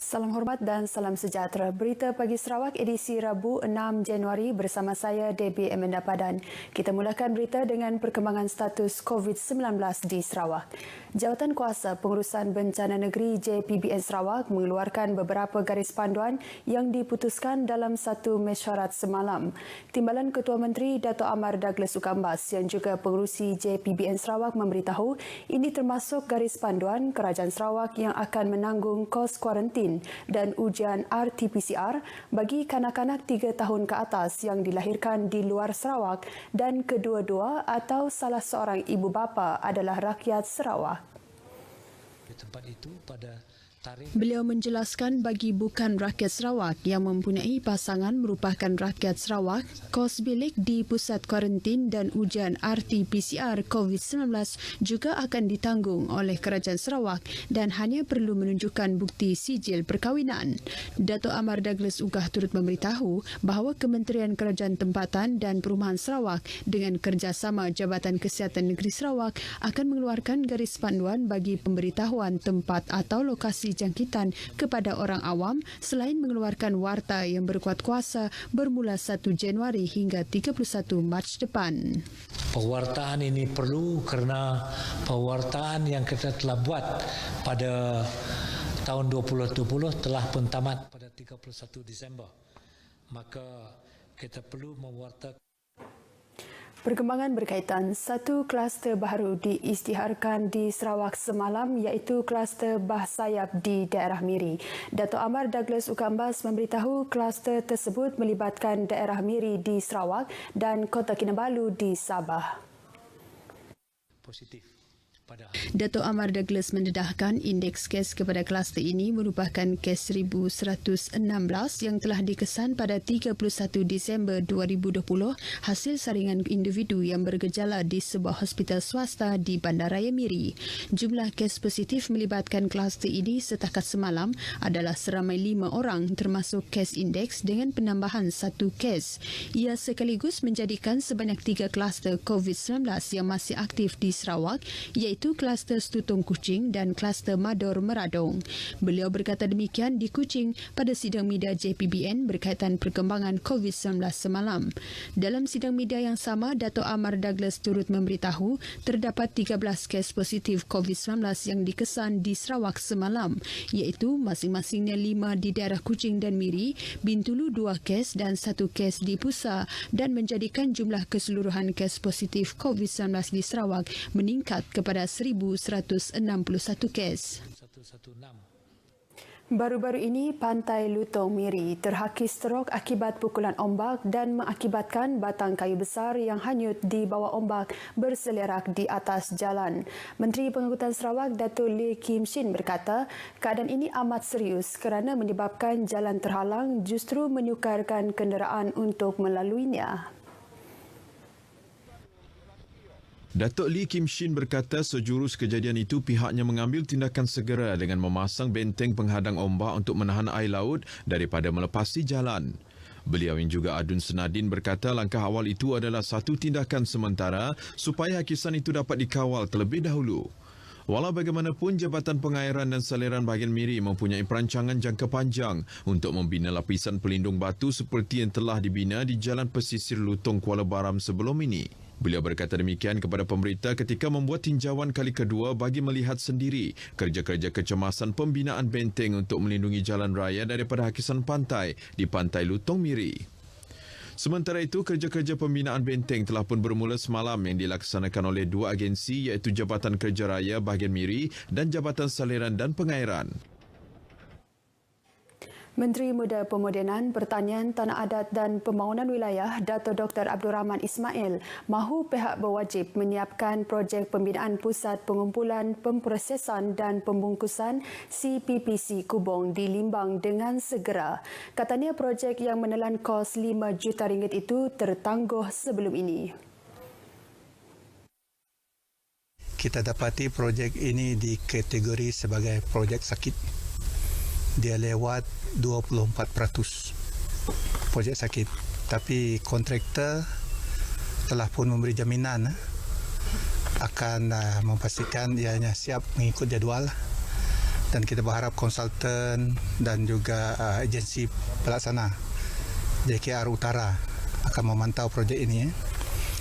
Salam hormat dan salam sejahtera. Berita Pagi Sarawak edisi Rabu 6 Januari bersama saya Debbie Amanda Padan. Kita mulakan berita dengan perkembangan status COVID-19 di Sarawak. Jawatan Kuasa Pengurusan Bencana Negeri JPBN Sarawak mengeluarkan beberapa garis panduan yang diputuskan dalam satu mesyuarat semalam. Timbalan Ketua Menteri Dato' Amar Douglas Ukambas yang juga pengurusi JPBN Sarawak memberitahu ini termasuk garis panduan Kerajaan Sarawak yang akan menanggung kos kuarantin dan ujian RT-PCR bagi kanak-kanak 3 tahun ke atas yang dilahirkan di luar Sarawak dan kedua-dua atau salah seorang ibu bapa adalah rakyat Sarawak. Di tempat itu pada Beliau menjelaskan bagi bukan rakyat Sarawak yang mempunyai pasangan merupakan rakyat Sarawak, kos bilik di pusat kuarantin dan ujian RT-PCR COVID-19 juga akan ditanggung oleh Kerajaan Sarawak dan hanya perlu menunjukkan bukti sijil perkahwinan. Dato' Amar Douglas Ugah turut memberitahu bahawa Kementerian Kerajaan Tempatan dan Perumahan Sarawak dengan kerjasama Jabatan Kesihatan Negeri Sarawak akan mengeluarkan garis panduan bagi pemberitahuan tempat atau lokasi jangkitan kepada orang awam selain mengeluarkan warta yang berkuat kuasa bermula 1 Januari hingga 31 Mac depan. Pewartaan ini perlu kerana pewartaan yang kita telah buat pada tahun 2020 telah pun tamat pada 31 Disember. Maka kita perlu mewartakan. Perkembangan berkaitan, satu kluster baru diisytiharkan di Sarawak semalam iaitu kluster Bah Sayap di daerah Miri. Dato' Amar Douglas Ukambas memberitahu kluster tersebut melibatkan daerah Miri di Sarawak dan Kota Kinabalu di Sabah. Positif. Dato' Amar Douglas mendedahkan indeks kes kepada kluster ini merupakan kes 1,116 yang telah dikesan pada 31 Disember 2020 hasil saringan individu yang bergejala di sebuah hospital swasta di Bandaraya Miri. Jumlah kes positif melibatkan kluster ini setakat semalam adalah seramai 5 orang termasuk kes indeks dengan penambahan 1 kes. Ia sekaligus menjadikan sebanyak 3 kluster COVID-19 yang masih aktif di Sarawak iaitu kluster Stutung Kuching dan kluster Mador Meradong. Beliau berkata demikian di Kuching pada sidang media JPBN berkaitan perkembangan COVID-19 semalam. Dalam sidang media yang sama, Dato' Amar Douglas turut memberitahu terdapat 13 kes positif COVID-19 yang dikesan di Sarawak semalam iaitu masing-masingnya 5 di daerah Kuching dan Miri, Bintulu 2 kes dan 1 kes di Pusa dan menjadikan jumlah keseluruhan kes positif COVID-19 di Sarawak meningkat kepada 1,161 kes. Baru-baru ini, Pantai Lutong Miri terhakis teruk akibat pukulan ombak dan mengakibatkan batang kayu besar yang hanyut di bawah ombak berselerak di atas jalan. Menteri Pengangkutan Sarawak Dato' Lee Kim Shin berkata, keadaan ini amat serius kerana menyebabkan jalan terhalang justru menyukarkan kenderaan untuk melaluinya. Dato' Lee Kim Shin berkata sejurus kejadian itu pihaknya mengambil tindakan segera dengan memasang benteng penghadang ombak untuk menahan air laut daripada melepasi jalan. Beliau yang juga adun senadin berkata langkah awal itu adalah satu tindakan sementara supaya hakisan itu dapat dikawal terlebih dahulu. Walau bagaimanapun, Jabatan Pengairan dan Saliran Bahagian Miri mempunyai perancangan jangka panjang untuk membina lapisan pelindung batu seperti yang telah dibina di Jalan Pesisir Lutong Kuala Baram sebelum ini. Beliau berkata demikian kepada pemberita ketika membuat tinjauan kali kedua bagi melihat sendiri kerja-kerja kecemasan pembinaan benteng untuk melindungi jalan raya daripada hakisan pantai di Pantai Lutong Miri. Sementara itu, kerja-kerja pembinaan benteng telah pun bermula semalam yang dilaksanakan oleh 2 agensi iaitu Jabatan Kerja Raya Bahagian Miri dan Jabatan Saliran dan Pengairan. Menteri Muda Pemodenan, Pertanian, Tanah Adat dan Pembangunan Wilayah Dato' Dr. Abdul Rahman Ismail mahu pihak berwajib menyiapkan projek pembinaan Pusat Pengumpulan, Pemprosesan dan Pembungkusan CPPC Kubong di Limbang dengan segera. Katanya projek yang menelan kos RM5 juta itu tertangguh sebelum ini. Kita dapati projek ini dikategori sebagai projek sakit. Dia lewat 24% projek sakit. Tapi kontraktor telah pun memberi jaminan akan memastikan ianya siap mengikut jadual Dan kita berharap konsultan dan juga agensi pelaksana JKR Utara akan memantau projek ini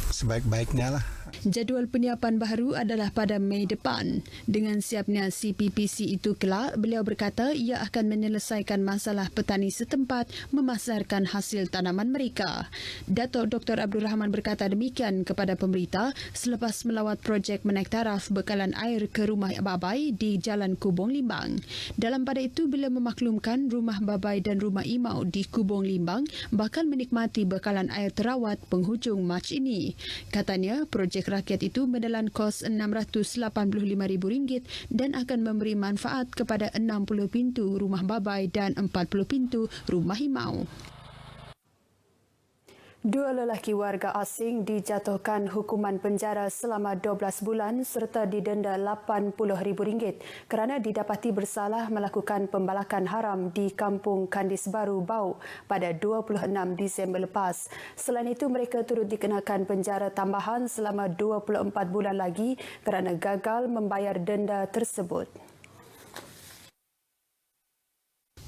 sebaik-baiknya lah. Jadual penyiapan baharu adalah pada Mei depan. Dengan siapnya CPPC itu kelak, beliau berkata ia akan menyelesaikan masalah petani setempat memasarkan hasil tanaman mereka. Datuk Dr. Abdul Rahman berkata demikian kepada pemberita selepas melawat projek menaik taraf bekalan air ke rumah Babai di Jalan Kubong Limbang. Dalam pada itu, beliau memaklumkan rumah Babai dan rumah Imau di Kubong Limbang bakal menikmati bekalan air terawat penghujung Mac ini. Katanya, projek rakyat itu menelan kos RM685,000 dan akan memberi manfaat kepada 60 pintu rumah Babai dan 40 pintu rumah Himau. Dua lelaki warga asing dijatuhkan hukuman penjara selama 12 bulan serta didenda RM80,000 kerana didapati bersalah melakukan pembalakan haram di Kampung Kandis Baru, Bau pada 26 Disember lepas. Selain itu, mereka turut dikenakan penjara tambahan selama 24 bulan lagi kerana gagal membayar denda tersebut.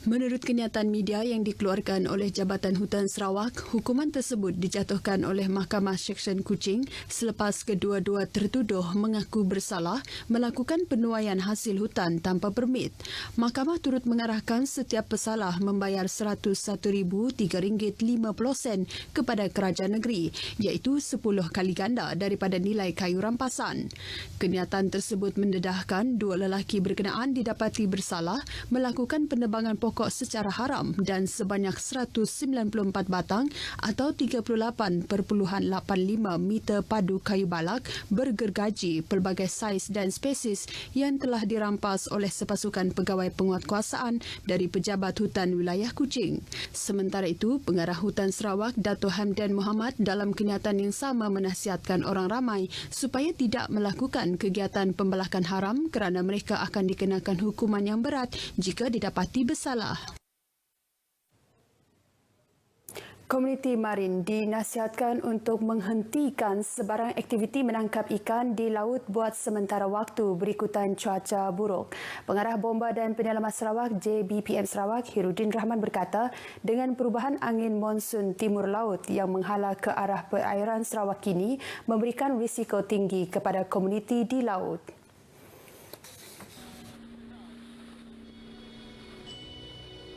Menurut kenyataan media yang dikeluarkan oleh Jabatan Hutan Sarawak, hukuman tersebut dijatuhkan oleh Mahkamah Seksyen Kuching selepas kedua-dua tertuduh mengaku bersalah melakukan penuaian hasil hutan tanpa permit. Mahkamah turut mengarahkan setiap pesalah membayar RM101,003.50 kepada kerajaan negeri, iaitu 10 kali ganda daripada nilai kayu rampasan. Kenyataan tersebut mendedahkan dua lelaki berkenaan didapati bersalah melakukan penebangan pokok secara haram dan sebanyak 194 batang atau 38.85 meter padu kayu balak bergergaji pelbagai saiz dan spesies yang telah dirampas oleh sepasukan pegawai penguatkuasaan dari Pejabat Hutan Wilayah Kuching. Sementara itu, Pengarah Hutan Sarawak Dato' Hamdan Muhammad dalam kenyataan yang sama menasihatkan orang ramai supaya tidak melakukan kegiatan pembalakan haram kerana mereka akan dikenakan hukuman yang berat jika didapati bersalah. Komuniti marin dinasihatkan untuk menghentikan sebarang aktiviti menangkap ikan di laut buat sementara waktu berikutan cuaca buruk. Pengarah Bomba dan Penyelamat Sarawak JBPM Sarawak Hirudin Rahman berkata, dengan perubahan angin monsun timur laut yang menghala ke arah perairan Sarawak kini memberikan risiko tinggi kepada komuniti di laut.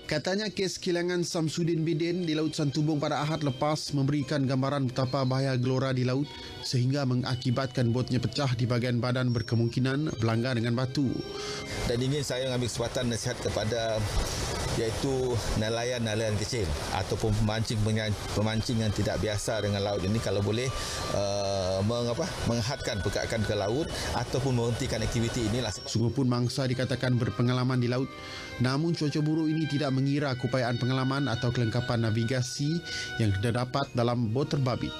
Katanya kes kehilangan Samsudin Bidin di Laut Santubong pada Ahad lepas memberikan gambaran betapa bahaya gelora di laut sehingga mengakibatkan botnya pecah di bahagian badan berkemungkinan berlanggar dengan batu. Dan ingin saya mengambil kesempatan nasihat kepada iaitu nelayan-nelayan kecil ataupun pemancing yang tidak biasa dengan laut ini, kalau boleh menghadkan pergerakan ke laut ataupun menghentikan aktiviti inilah. Sungguh pun mangsa dikatakan berpengalaman di laut, namun cuaca buruk ini tidak mengira keupayaan pengalaman atau kelengkapan navigasi yang terdapat dalam bot terbabit.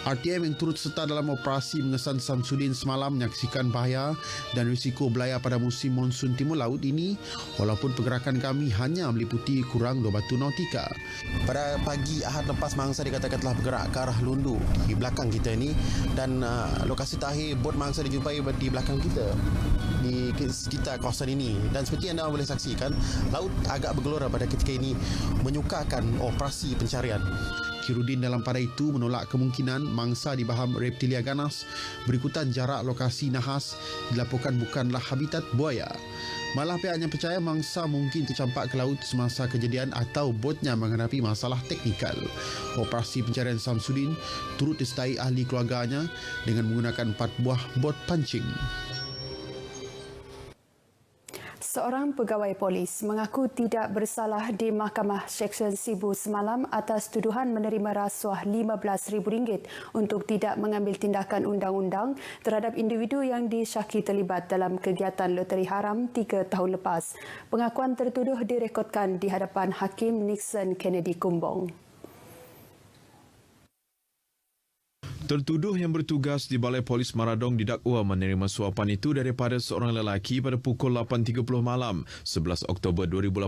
RTM yang turut serta dalam operasi mengesan Samsudin semalam menyaksikan bahaya dan risiko belayar pada musim monsun timur laut ini, walaupun pergerakan kami hanya meliputi kurang 2 batu nautika. Pada pagi Ahad lepas, mangsa dikatakan telah bergerak ke arah Lundu di belakang kita ini, dan lokasi terakhir bot mangsa dijumpai di belakang kita di sekitar kawasan ini. Dan seperti anda boleh saksikan, laut agak bergelora pada ketika ini menyukarkan operasi pencarian. Hirudin dalam pada itu menolak kemungkinan mangsa di baham reptilia ganas berikutan jarak lokasi nahas dilaporkan bukanlah habitat buaya. Malah pihaknya percaya mangsa mungkin tercampak ke laut semasa kejadian atau botnya menghadapi masalah teknikal. Operasi pencarian Samsudin turut disertai ahli keluarganya dengan menggunakan 4 buah bot pancing. Seorang pegawai polis mengaku tidak bersalah di Mahkamah Seksyen Sibu semalam atas tuduhan menerima rasuah RM15,000 untuk tidak mengambil tindakan undang-undang terhadap individu yang disyaki terlibat dalam kegiatan loteri haram 3 tahun lepas. Pengakuan tertuduh direkodkan di hadapan Hakim Nixon Kennedy Kumbong. Tertuduh yang bertugas di Balai Polis Maradong didakwa menerima suapan itu daripada seorang lelaki pada pukul 8.30 malam 11 Oktober 2018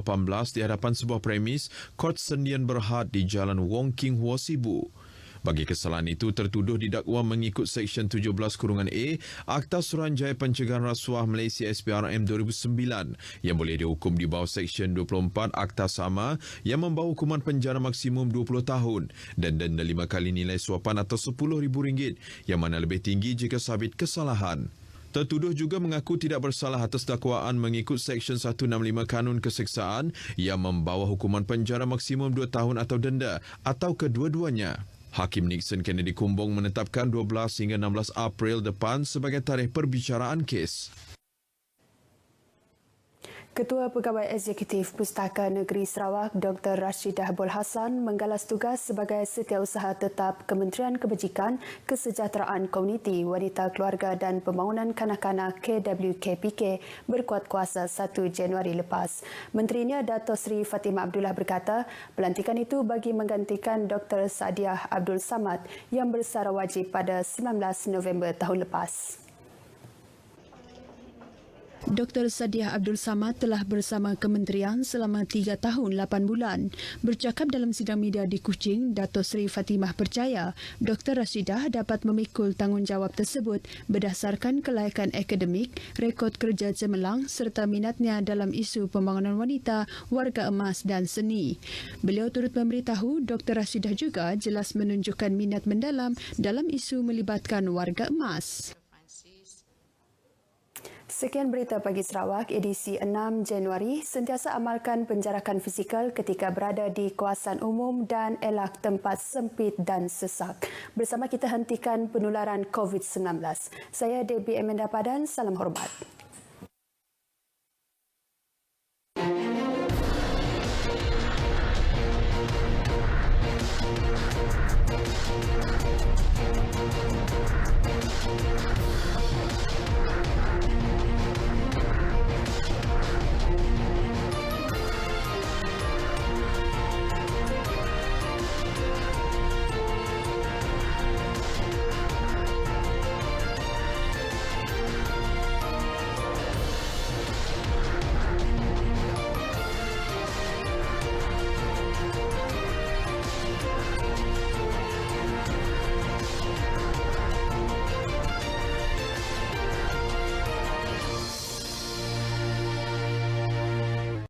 di hadapan sebuah premis Kort Sendian Berhad di Jalan Wong King Hua Sibu. Bagi kesalahan itu, tertuduh didakwa mengikut Seksyen 17(A) Akta Suruhanjaya Pencegahan Rasuah Malaysia SPRM 2009 yang boleh dihukum di bawah Seksyen 24 Akta sama yang membawa hukuman penjara maksimum 20 tahun dan denda 5 kali nilai suapan atau RM10,000 yang mana lebih tinggi jika sabit kesalahan. Tertuduh juga mengaku tidak bersalah atas dakwaan mengikut Seksyen 165 Kanun Keseksaan yang membawa hukuman penjara maksimum 2 tahun atau denda atau kedua-duanya. Hakim Nixon Kennedy Kumbong menetapkan 12 hingga 16 April depan sebagai tarikh perbicaraan kes. Ketua Pegawai Eksekutif Pustaka Negeri Sarawak, Dr. Rashidah Abdul Hassan menggalas tugas sebagai Setiausaha Tetap Kementerian Kebajikan, Kesejahteraan Komuniti, Wanita Keluarga dan Pembangunan Kanak-kanak KWKPK berkuat kuasa 1 Januari lepas. Menterinya Dato' Seri Fatimah Abdullah berkata, pelantikan itu bagi menggantikan Dr. Sadiah Abdul Samad yang bersara wajib pada 19 November tahun lepas. Dr. Sadiah Abdul Samad telah bersama kementerian selama 3 tahun 8 bulan. Bercakap dalam sidang media di Kuching, Dato' Seri Fatimah percaya Dr. Rashidah dapat memikul tanggungjawab tersebut berdasarkan kelayakan akademik, rekod kerja cemerlang serta minatnya dalam isu pembangunan wanita, warga emas dan seni. Beliau turut memberitahu Dr. Rashidah juga jelas menunjukkan minat mendalam dalam isu melibatkan warga emas. Sekian berita pagi Sarawak edisi 6 Januari. Sentiasa amalkan penjarakan fizikal ketika berada di kawasan umum dan elak tempat sempit dan sesak. Bersama kita hentikan penularan COVID-19. Saya Debbie Amanda Padan, salam hormat.